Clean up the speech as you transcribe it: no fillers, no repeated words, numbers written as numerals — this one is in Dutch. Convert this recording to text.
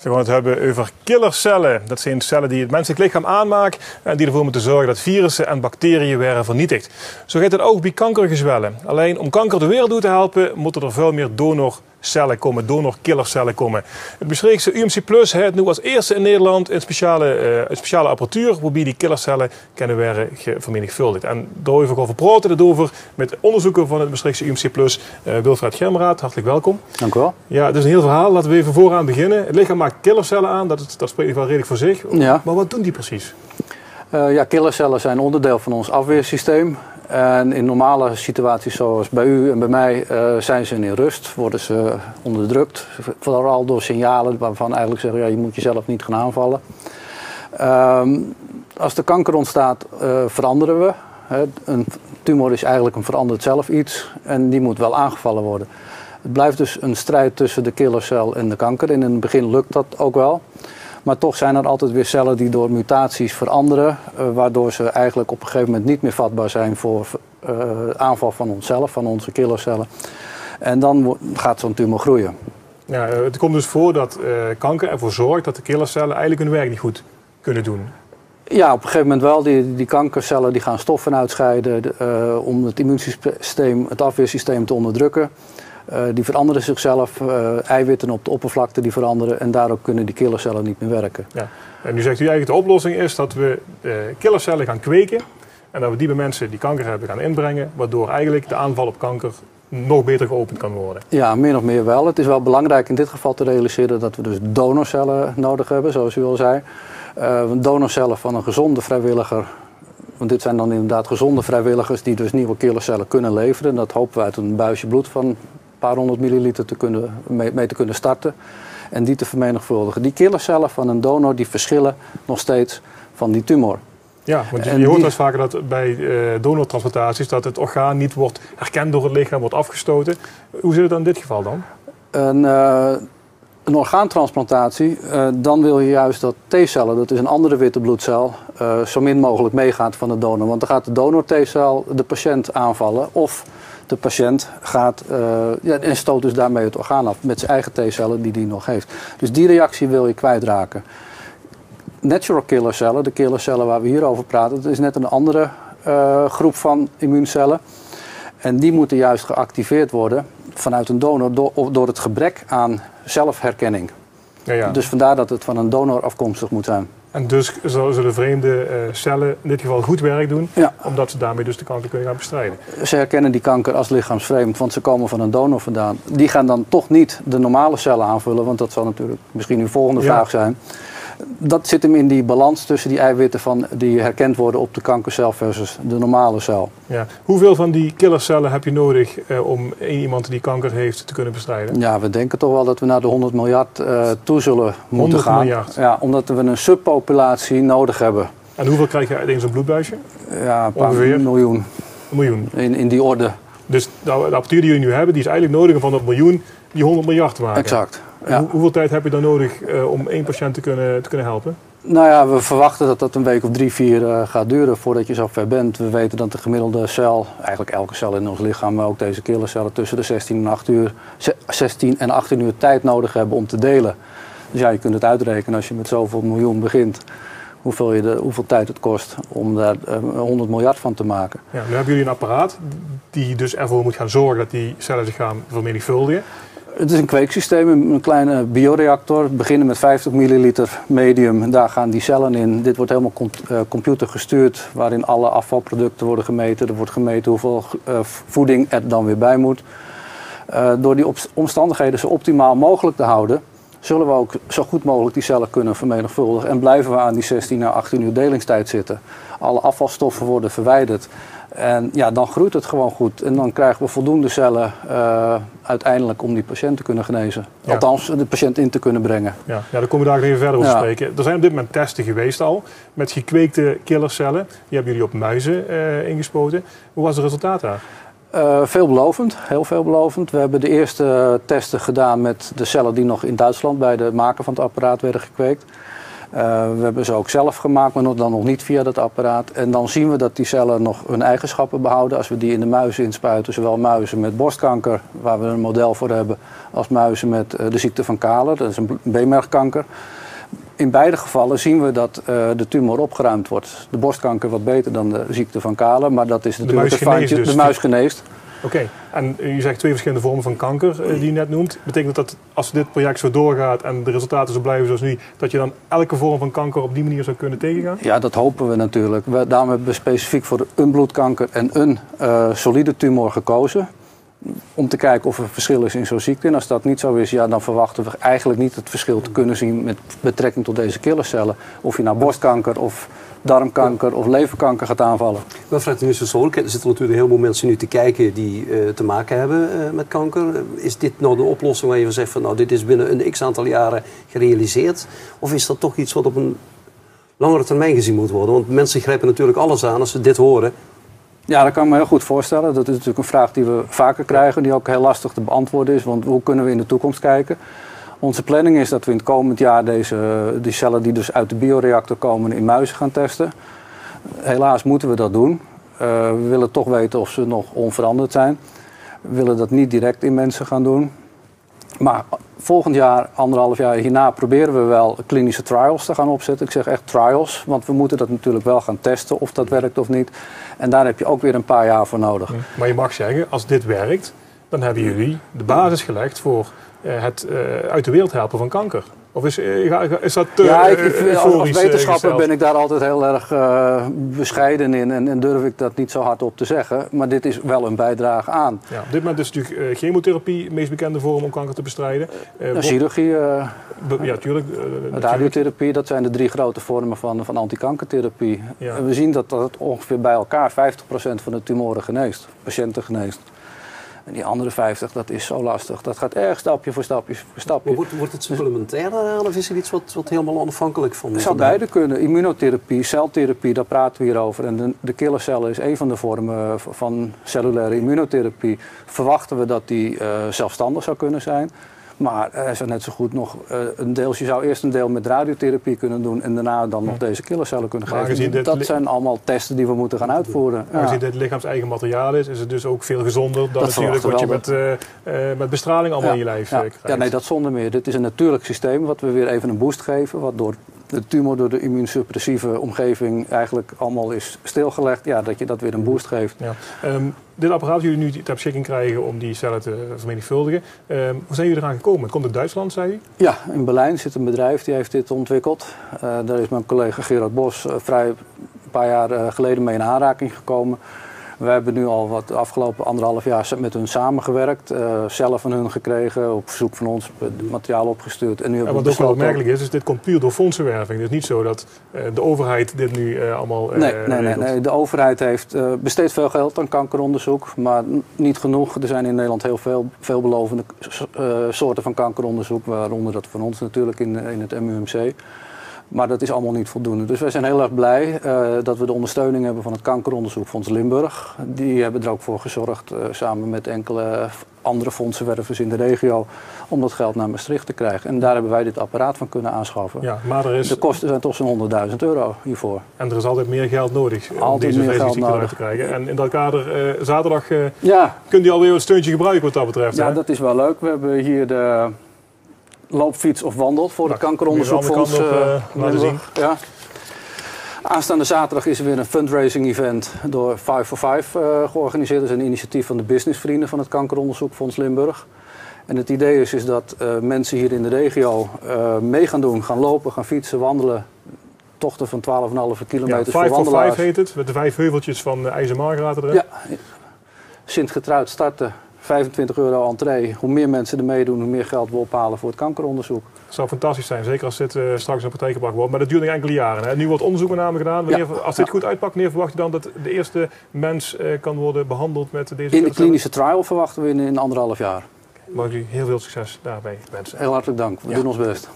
We gaan het hebben over killercellen. Dat zijn cellen die het menselijk lichaam aanmaken en die ervoor moeten zorgen dat virussen en bacteriën worden vernietigd. Zo gaat het ook bij kankergezwellen. Alleen om kanker de wereld toe te helpen, moeten er veel meer donorcellen komen, donorkillercellen komen. Het Maastrichtse UMC Plus heeft nu als eerste in Nederland een speciale apparatuur waarbij die killercellen kunnen worden vermenigvuldigd. En daarover gaan we praten, daarover met onderzoeker van het Maastrichtse UMC Plus, Wilfred Germeraat. Hartelijk welkom. Dank u wel. Ja, het is een heel verhaal. Laten we even vooraan beginnen. Het lichaam maakt killercellen aan, dat spreekt wel redelijk voor zich. Ja. Maar wat doen die precies? Killercellen zijn onderdeel van ons afweersysteem. En in normale situaties zoals bij u en bij mij zijn ze in rust, worden ze onderdrukt. Vooral door signalen waarvan eigenlijk zeggen, ja, je moet jezelf niet gaan aanvallen. Als de kanker ontstaat, veranderen we. Een tumor is eigenlijk een veranderd zelf iets en die moet wel aangevallen worden. Het blijft dus een strijd tussen de killercel en de kanker. In het begin lukt dat ook wel. Maar toch zijn er altijd weer cellen die door mutaties veranderen, waardoor ze eigenlijk op een gegeven moment niet meer vatbaar zijn voor aanval van onszelf, van onze killercellen. En dan gaat zo'n tumor groeien. Ja, het komt dus voor dat kanker ervoor zorgt dat de killercellen eigenlijk hun werk niet goed kunnen doen. Ja, op een gegeven moment wel. Die kankercellen die gaan stoffen uitscheiden om het immuunsysteem, het afweersysteem te onderdrukken. Die veranderen zichzelf, eiwitten op de oppervlakte die veranderen en daardoor kunnen die killercellen niet meer werken. Ja. En nu zegt u eigenlijk de oplossing is dat we killercellen gaan kweken en dat we die bij mensen die kanker hebben gaan inbrengen, waardoor eigenlijk de aanval op kanker nog beter geopend kan worden. Ja, min of meer wel. Het is wel belangrijk in dit geval te realiseren dat we dus donorcellen nodig hebben, zoals u al zei. Donorcellen van een gezonde vrijwilliger. Want dit zijn dan inderdaad gezonde vrijwilligers die dus nieuwe killercellen kunnen leveren. Dat hopen we uit een buisje bloed van een paar honderd milliliter mee te kunnen starten. En die te vermenigvuldigen. Die killercellen van een donor die verschillen nog steeds van die tumor. Ja, want je hoort wel eens vaker dat bij donortransplantaties dat het orgaan niet wordt herkend door het lichaam, wordt afgestoten. Hoe zit het dan in dit geval dan? Een orgaantransplantatie, dan wil je juist dat T-cellen, dat is een andere witte bloedcel, zo min mogelijk meegaat van de donor. Want dan gaat de donor T-cel de patiënt aanvallen of de patiënt gaat en stoot dus daarmee het orgaan af met zijn eigen T-cellen die hij nog heeft. Dus die reactie wil je kwijtraken. Natural killercellen, de killercellen waar we hier over praten, dat is net een andere groep van immuuncellen. En die moeten juist geactiveerd worden vanuit een donor door het gebrek aan zelfherkenning. Ja. Dus vandaar dat het van een donor afkomstig moet zijn. En dus zullen de vreemde cellen in dit geval goed werk doen, omdat ze daarmee dus de kanker kunnen gaan bestrijden? Ze herkennen die kanker als lichaamsvreemd, want ze komen van een donor vandaan. Die gaan dan toch niet de normale cellen aanvullen, want dat zal natuurlijk misschien uw volgende vraag zijn. Dat zit hem in die balans tussen die eiwitten die herkend worden op de kankercel versus de normale cel. Ja. Hoeveel van die killercellen heb je nodig om iemand die kanker heeft te kunnen bestrijden? Ja, we denken toch wel dat we naar de 100 miljard toe zullen moeten gaan. 100 miljard? Ja, omdat we een subpopulatie nodig hebben. En hoeveel krijg je uit in zo'n bloedbuisje? Ja, een paar miljoen. Een miljoen? In die orde. Dus de apparatuur die jullie nu hebben, die is eigenlijk nodig om van dat miljoen die 100 miljard te maken? Exact. Ja. Hoeveel tijd heb je dan nodig om één patiënt te kunnen helpen? Nou ja, we verwachten dat dat een week of 3, 4 gaat duren voordat je zo ver bent. We weten dat de gemiddelde cel, eigenlijk elke cel in ons lichaam, maar ook deze killercellen, tussen de 16 en 18 uur tijd nodig hebben om te delen. Dus ja, je kunt het uitrekenen als je met zoveel miljoen begint, hoeveel tijd het kost om daar 100 miljard van te maken. Ja, nu hebben jullie een apparaat die dus ervoor moet gaan zorgen dat die cellen zich gaan vermenigvuldigen. Het is een kweeksysteem, een kleine bioreactor. We beginnen met 50 milliliter medium. Daar gaan die cellen in. Dit wordt helemaal computergestuurd, waarin alle afvalproducten worden gemeten. Er wordt gemeten hoeveel voeding er dan weer bij moet. Door die omstandigheden zo optimaal mogelijk te houden, zullen we ook zo goed mogelijk die cellen kunnen vermenigvuldigen. En blijven we aan die 16 à 18 uur delingstijd zitten. Alle afvalstoffen worden verwijderd. En ja, dan groeit het gewoon goed. En dan krijgen we voldoende cellen uiteindelijk om die patiënt te kunnen genezen. Ja. Althans, de patiënt in te kunnen brengen. Ja, daar komen we daar even verder over spreken. Er zijn op dit moment testen geweest al met gekweekte killercellen. Die hebben jullie op muizen ingespoten. Hoe was het resultaat daar? Veelbelovend, heel veelbelovend. We hebben de eerste testen gedaan met de cellen die nog in Duitsland bij de maker van het apparaat werden gekweekt. We hebben ze ook zelf gemaakt, maar dan nog niet via dat apparaat. En dan zien we dat die cellen nog hun eigenschappen behouden. Als we die in de muizen inspuiten, zowel muizen met borstkanker, waar we een model voor hebben, als muizen met de ziekte van Kahler, dat is een beenmergkanker. In beide gevallen zien we dat de tumor opgeruimd wordt. De borstkanker wat beter dan de ziekte van Kahler, maar dat is natuurlijk de muis geneest. De muis geneest. Oké, en u zegt 2 verschillende vormen van kanker die u net noemt. Betekent dat als dit project zo doorgaat en de resultaten zo blijven zoals nu, dat je dan elke vorm van kanker op die manier zou kunnen tegengaan? Ja, dat hopen we natuurlijk. Daarom hebben we specifiek voor een bloedkanker en een solide tumor gekozen. Om te kijken of er verschil is in zo'n ziekte. En als dat niet zo is, ja, dan verwachten we eigenlijk niet het verschil te kunnen zien met betrekking tot deze killercellen. Of je nou borstkanker of darmkanker of leverkanker gaat aanvallen. Maar vanuit de persoonlijk, er zitten natuurlijk heel veel mensen nu te kijken die te maken hebben met kanker. Is dit nou de oplossing waar je van zegt van nou dit is binnen een x-aantal jaren gerealiseerd? Of is dat toch iets wat op een langere termijn gezien moet worden? Want mensen grijpen natuurlijk alles aan als ze dit horen. Ja, dat kan ik me heel goed voorstellen. Dat is natuurlijk een vraag die we vaker krijgen, die ook heel lastig te beantwoorden is. Want hoe kunnen we in de toekomst kijken? Onze planning is dat we in het komend jaar die cellen die dus uit de bioreactor komen in muizen gaan testen. Helaas moeten we dat doen. We willen toch weten of ze nog onveranderd zijn. We willen dat niet direct in mensen gaan doen. Maar volgend jaar, 1,5 jaar hierna, proberen we wel klinische trials te gaan opzetten. Ik zeg echt trials, want we moeten dat natuurlijk wel gaan testen of dat werkt of niet. En daar heb je ook weer een paar jaar voor nodig. Maar je mag zeggen, als dit werkt, dan hebben jullie de basis gelegd voor het uit de wereld helpen van kanker. Of is dat te als wetenschapper ben ik daar altijd heel erg bescheiden in en durf ik dat niet zo hardop te zeggen. Maar dit is wel een bijdrage aan. Ja, op dit moment is natuurlijk chemotherapie de meest bekende vorm om kanker te bestrijden. Chirurgie, ja, tuurlijk. Radiotherapie, dat zijn de 3 grote vormen van antikankertherapie. Ja. En we zien dat ongeveer bij elkaar 50% van de tumoren geneest, patiënten geneest. En die andere 50, dat is zo lastig. Dat gaat erg stapje voor stapje voor stapje. Maar wordt het supplementair daaraan of is er iets wat helemaal onafhankelijk van? Het zou beide kunnen. Immunotherapie, celtherapie, daar praten we hier over. En de killercellen is een van de vormen van cellulaire immunotherapie. Verwachten we dat die zelfstandig zou kunnen zijn. Maar er zou net zo goed nog een deel. Je zou eerst een deel met radiotherapie kunnen doen en daarna dan nog deze killercellen kunnen geven. Dat zijn allemaal testen die we moeten gaan uitvoeren. Ja. Aangezien dit lichaams-eigen materiaal is het dus ook veel gezonder dan natuurlijk wat je met bestraling allemaal in je lijf krijgt. Ja, nee, dat zonder meer. Dit is een natuurlijk systeem wat we weer even een boost geven. Wat door de tumor, door de immuunsuppressieve omgeving eigenlijk allemaal is stilgelegd. Ja, dat je dat weer een boost geeft. Ja. Dit apparaat jullie nu ter beschikking krijgen om die cellen te vermenigvuldigen. Hoe zijn jullie eraan gekomen? Het komt uit Duitsland, zei u? Ja, in Berlijn zit een bedrijf die heeft dit ontwikkeld. Daar is mijn collega Gerard Bos een paar jaar geleden mee in aanraking gekomen. We hebben nu al de afgelopen 1,5 jaar met hun samengewerkt. Zelf van hun gekregen, op verzoek van ons materiaal opgestuurd. En nu wat ook wel opmerkelijk is, dit komt puur door fondsenwerving. Het is niet zo dat de overheid dit nu allemaal Nee, de overheid besteedt veel geld aan kankeronderzoek, maar niet genoeg. Er zijn in Nederland heel veelbelovende soorten van kankeronderzoek, waaronder dat van ons natuurlijk in het MUMC. Maar dat is allemaal niet voldoende. Dus wij zijn heel erg blij dat we de ondersteuning hebben van het Kankeronderzoekfonds Limburg. Die hebben er ook voor gezorgd, samen met enkele andere fondsenwervers in de regio, om dat geld naar Maastricht te krijgen. En daar hebben wij dit apparaat van kunnen aanschaffen. Ja, maar de kosten zijn toch zo'n €100.000 hiervoor. En er is altijd meer geld nodig om deze ziekte eruit te krijgen. En in dat kader, zaterdag kunt u alweer een steuntje gebruiken wat dat betreft. Ja, dat is wel leuk. We hebben hier de loopfiets of wandelt voor het Kankeronderzoekfonds laten zien. Ja. Aanstaande zaterdag is er weer een fundraising event door 5 for 5 georganiseerd. Dat is een initiatief van de businessvrienden van het Kankeronderzoekfonds Limburg. En het idee is dat mensen hier in de regio mee gaan doen, gaan lopen, gaan fietsen, wandelen. Tochten van 12,5 kilometer voor wandelaars. 5 for 5 heet het, met de 5 heuveltjes van IJzermargraten erin. Ja, Sint-Getruid starten. €25 entree. Hoe meer mensen er meedoen, hoe meer geld we ophalen voor het kankeronderzoek. Dat zou fantastisch zijn, zeker als dit straks in de praktijk gebracht wordt. Maar dat duurt nog enkele jaren. Hè? Nu wordt onderzoek met name gedaan. Als dit goed uitpakt, wanneer verwacht je dan dat de eerste mens kan worden behandeld met deze In de klinische trial verwachten we in 1,5 jaar. Mag ik u heel veel succes daarbij wensen. Heel hartelijk dank. We doen ons best.